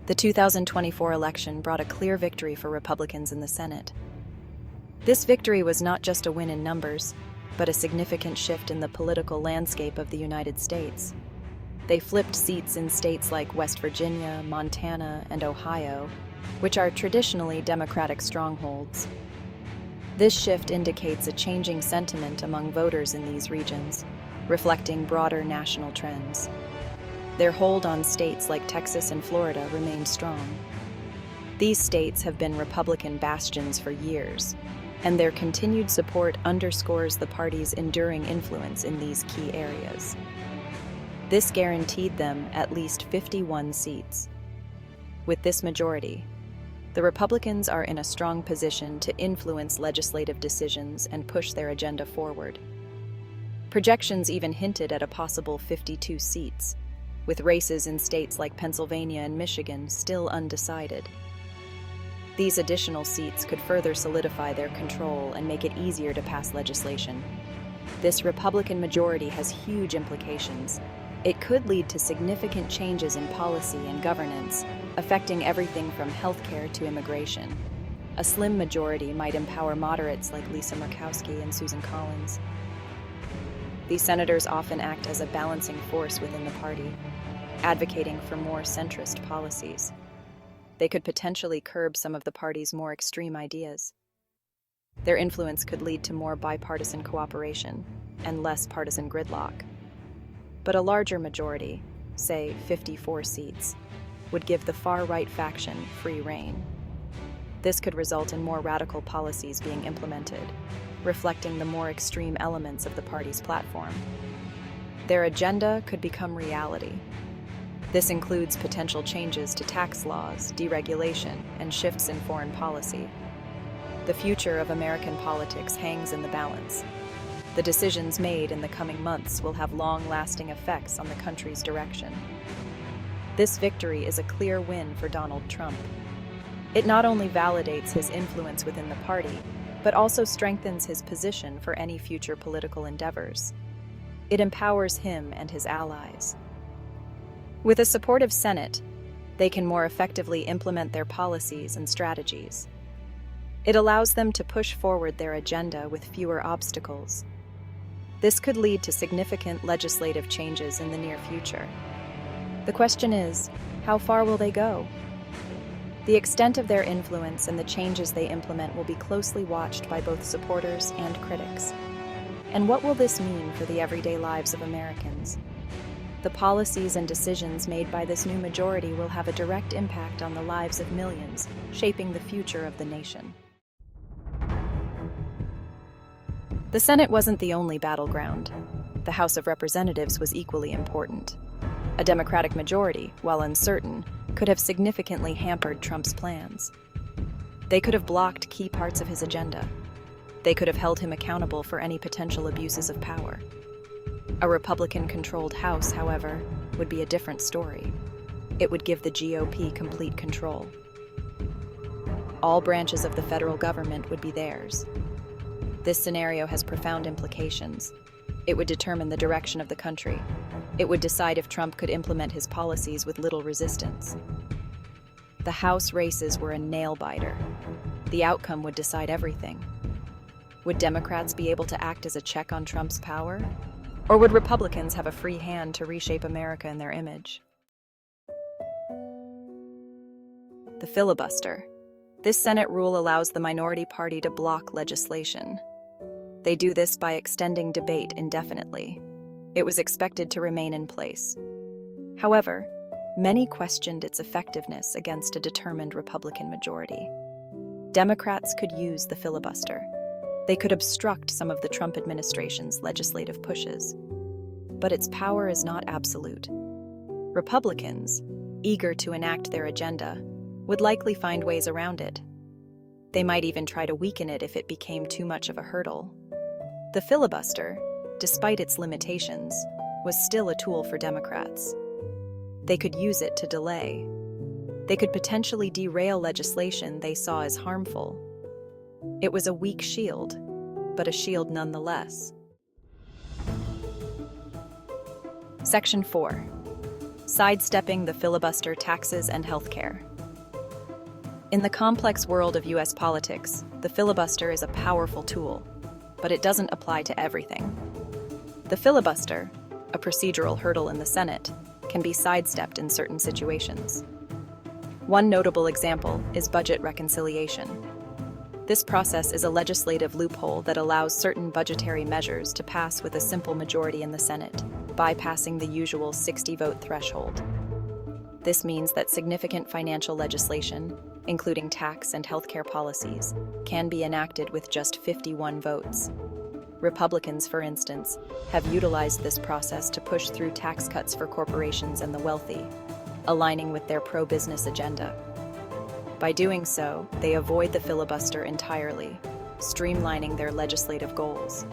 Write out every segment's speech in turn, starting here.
The 2024 election brought a clear victory for Republicans in the Senate. This victory was not just a win in numbers, but a significant shift in the political landscape of the United States. They flipped seats in states like West Virginia, Montana, and Ohio, which are traditionally Democratic strongholds. This shift indicates a changing sentiment among voters in these regions, reflecting broader national trends. Their hold on states like Texas and Florida remained strong. These states have been Republican bastions for years, and their continued support underscores the party's enduring influence in these key areas. This guaranteed them at least 51 seats. With this majority, the Republicans are in a strong position to influence legislative decisions and push their agenda forward. Projections even hinted at a possible 52 seats, with races in states like Pennsylvania and Michigan still undecided. These additional seats could further solidify their control and make it easier to pass legislation. This Republican majority has huge implications. It could lead to significant changes in policy and governance, affecting everything from healthcare to immigration. A slim majority might empower moderates like Lisa Murkowski and Susan Collins. These senators often act as a balancing force within the party, advocating for more centrist policies. They could potentially curb some of the party's more extreme ideas. Their influence could lead to more bipartisan cooperation and less partisan gridlock. But a larger majority, say 54 seats, would give the far-right faction free rein. This could result in more radical policies being implemented, reflecting the more extreme elements of the party's platform. Their agenda could become reality. This includes potential changes to tax laws, deregulation, and shifts in foreign policy. The future of American politics hangs in the balance. The decisions made in the coming months will have long-lasting effects on the country's direction. This victory is a clear win for Donald Trump. It not only validates his influence within the party, but also strengthens his position for any future political endeavors. It empowers him and his allies. With a supportive Senate, they can more effectively implement their policies and strategies. It allows them to push forward their agenda with fewer obstacles. This could lead to significant legislative changes in the near future. The question is, how far will they go? The extent of their influence and the changes they implement will be closely watched by both supporters and critics. And what will this mean for the everyday lives of Americans? The policies and decisions made by this new majority will have a direct impact on the lives of millions, shaping the future of the nation. The Senate wasn't the only battleground. The House of Representatives was equally important. A Democratic majority, while uncertain, could have significantly hampered Trump's plans. They could have blocked key parts of his agenda. They could have held him accountable for any potential abuses of power. A Republican-controlled House, however, would be a different story. It would give the GOP complete control. All branches of the federal government would be theirs. This scenario has profound implications. It would determine the direction of the country. It would decide if Trump could implement his policies with little resistance. The House races were a nail-biter. The outcome would decide everything. Would Democrats be able to act as a check on Trump's power? Or would Republicans have a free hand to reshape America in their image? The filibuster. This Senate rule allows the minority party to block legislation. They do this by extending debate indefinitely. It was expected to remain in place. However, many questioned its effectiveness against a determined Republican majority. Democrats could use the filibuster. They could obstruct some of the Trump administration's legislative pushes. But its power is not absolute. Republicans, eager to enact their agenda, would likely find ways around it. They might even try to weaken it if it became too much of a hurdle. The filibuster, despite its limitations, was still a tool for Democrats. They could use it to delay. They could potentially derail legislation they saw as harmful. It was a weak shield, but a shield nonetheless. Section 4. Sidestepping the filibuster, taxes, and healthcare. In the complex world of U.S. politics, the filibuster is a powerful tool, but it doesn't apply to everything. The filibuster, a procedural hurdle in the Senate, can be sidestepped in certain situations. One notable example is budget reconciliation. This process is a legislative loophole that allows certain budgetary measures to pass with a simple majority in the Senate, bypassing the usual 60-vote threshold. This means that significant financial legislation, including tax and healthcare policies, can be enacted with just 51 votes. Republicans, for instance, have utilized this process to push through tax cuts for corporations and the wealthy, aligning with their pro-business agenda. By doing so, they avoid the filibuster entirely, streamlining their legislative goals.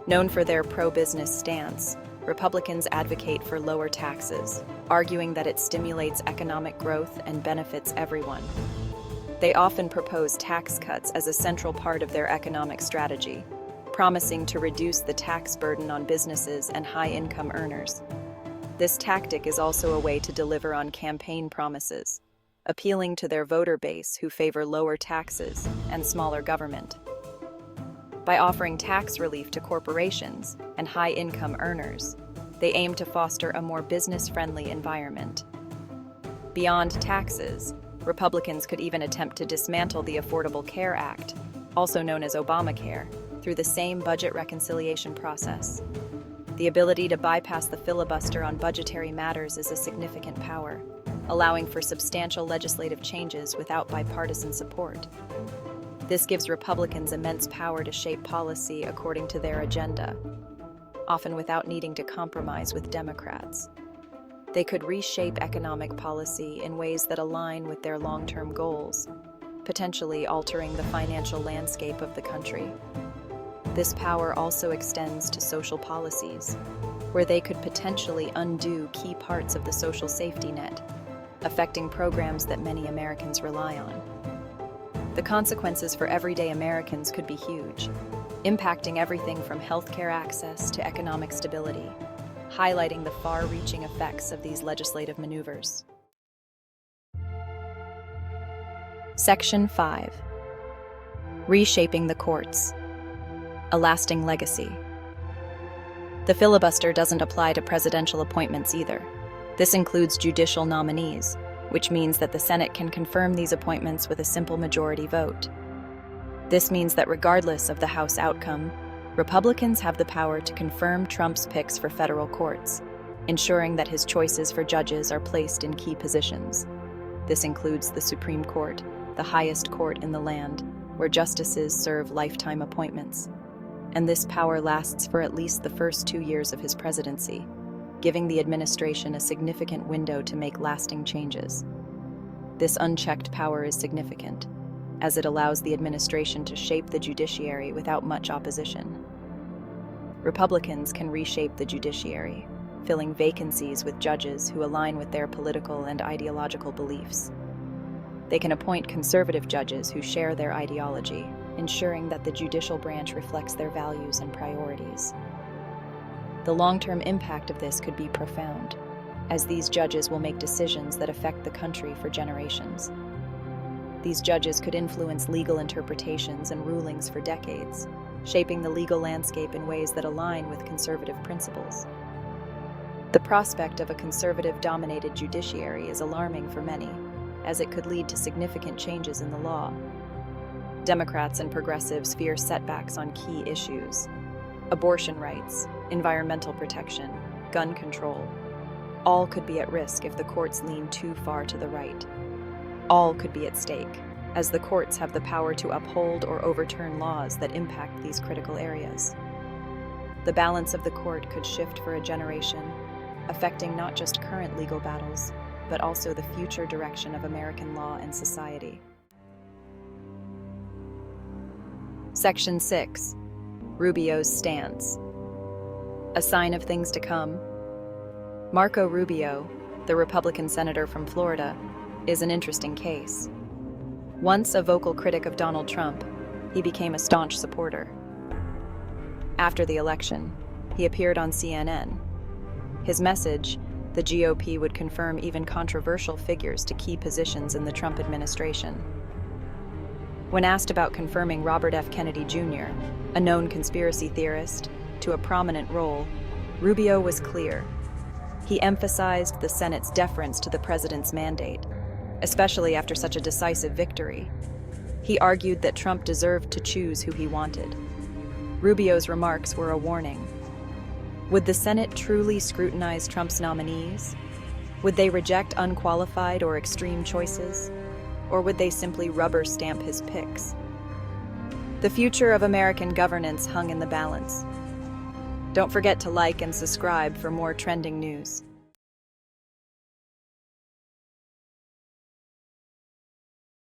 Known for their pro-business stance, Republicans advocate for lower taxes, arguing that it stimulates economic growth and benefits everyone. They often propose tax cuts as a central part of their economic strategy, promising to reduce the tax burden on businesses and high-income earners. This tactic is also a way to deliver on campaign promises, appealing to their voter base who favor lower taxes and smaller government. By offering tax relief to corporations and high-income earners, they aim to foster a more business-friendly environment. Beyond taxes, Republicans could even attempt to dismantle the Affordable Care Act, also known as Obamacare, through the same budget reconciliation process. The ability to bypass the filibuster on budgetary matters is a significant power, allowing for substantial legislative changes without bipartisan support. This gives Republicans immense power to shape policy according to their agenda, often without needing to compromise with Democrats. They could reshape economic policy in ways that align with their long-term goals, potentially altering the financial landscape of the country. This power also extends to social policies, where they could potentially undo key parts of the social safety net, affecting programs that many Americans rely on. The consequences for everyday Americans could be huge, impacting everything from healthcare access to economic stability, highlighting the far-reaching effects of these legislative maneuvers. Section 5. Reshaping the courts. A lasting legacy. The filibuster doesn't apply to presidential appointments either. This includes judicial nominees, which means that the Senate can confirm these appointments with a simple majority vote. This means that regardless of the House outcome, Republicans have the power to confirm Trump's picks for federal courts, ensuring that his choices for judges are placed in key positions. This includes the Supreme Court, the highest court in the land, where justices serve lifetime appointments. And this power lasts for at least the first 2 years of his presidency, giving the administration a significant window to make lasting changes. This unchecked power is significant, as it allows the administration to shape the judiciary without much opposition. Republicans can reshape the judiciary, filling vacancies with judges who align with their political and ideological beliefs. They can appoint conservative judges who share their ideology, ensuring that the judicial branch reflects their values and priorities. The long-term impact of this could be profound, as these judges will make decisions that affect the country for generations. These judges could influence legal interpretations and rulings for decades, shaping the legal landscape in ways that align with conservative principles. The prospect of a conservative-dominated judiciary is alarming for many, as it could lead to significant changes in the law. Democrats and progressives fear setbacks on key issues: abortion rights, environmental protection, gun control. All could be at risk if the courts lean too far to the right. All could be at stake, as the courts have the power to uphold or overturn laws that impact these critical areas. The balance of the court could shift for a generation, affecting not just current legal battles, but also the future direction of American law and society. Section 6. Rubio's stance. A sign of things to come. Marco Rubio, the Republican senator from Florida, is an interesting case. Once a vocal critic of Donald Trump, he became a staunch supporter. After the election, he appeared on CNN. His message, The GOP would confirm even controversial figures to key positions in the Trump administration. When asked about confirming Robert F. Kennedy Jr., a known conspiracy theorist, to a prominent role, Rubio was clear. He emphasized the Senate's deference to the president's mandate, especially after such a decisive victory. He argued that Trump deserved to choose who he wanted. Rubio's remarks were a warning. Would the Senate truly scrutinize Trump's nominees? Would they reject unqualified or extreme choices? Or would they simply rubber stamp his picks? The future of American governance hung in the balance. Don't forget to like and subscribe for more trending news.